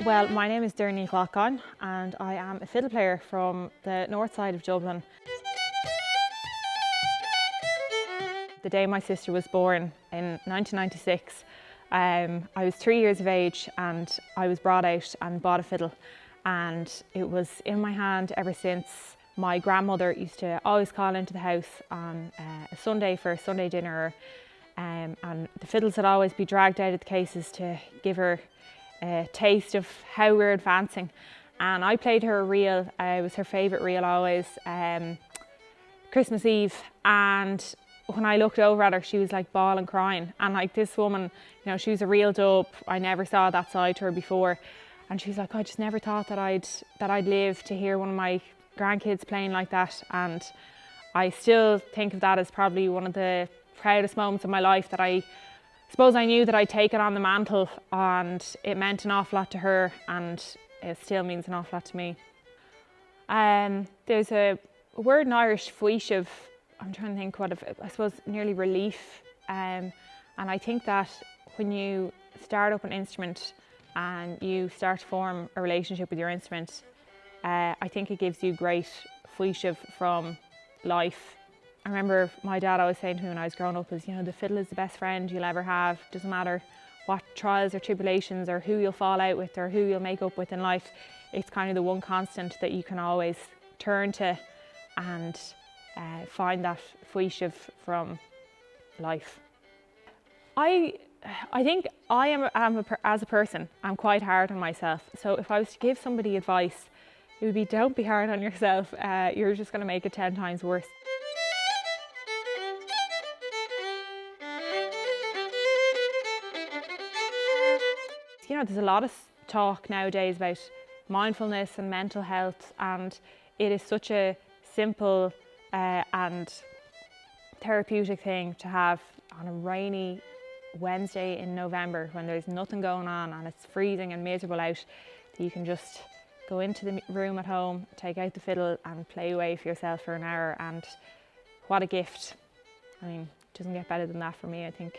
Well, my name is Doireann Ni Ghlaca and I am a fiddle player from the north side of Dublin. The day my sister was born in 1996, I was 3 years of age and I was brought out and bought a fiddle, and it was in my hand ever since. My grandmother used to always call into the house on a Sunday for a Sunday dinner, and the fiddles would always be dragged out of the cases to give her a taste of how we're advancing. And I played her a reel. It was her favourite reel always, Christmas Eve, and when I looked over at her, she was like bawling, crying. And like, this woman, you know, she was a real dope. I never saw that side to her before. And she's like, I just never thought that I'd live to hear one of my grandkids playing like that. And I still think of that as probably one of the proudest moments of my life, that I suppose I knew that I'd taken on the mantle, and it meant an awful lot to her, and it still means an awful lot to me. There's a word in Irish, fuishiv, I'm trying to think I suppose nearly relief. And I think that when you start up an instrument and you start to form a relationship with your instrument, I think it gives you great fuishiv from life. I remember my dad always saying to me when I was growing up is, you know, the fiddle is the best friend you'll ever have. Doesn't matter what trials or tribulations or who you'll fall out with or who you'll make up with in life. It's kind of the one constant that you can always turn to and find that fuishiv from life. I think I am as a person, I'm quite hard on myself. So if I was to give somebody advice, it would be, don't be hard on yourself. You're just going to make it 10 times worse. You know, there's a lot of talk nowadays about mindfulness and mental health, and it is such a simple and therapeutic thing to have on a rainy Wednesday in November when there's nothing going on and it's freezing and miserable out. You can just go into the room at home, take out the fiddle and play away for yourself for an hour, and what a gift. I mean, it doesn't get better than that for me, I think.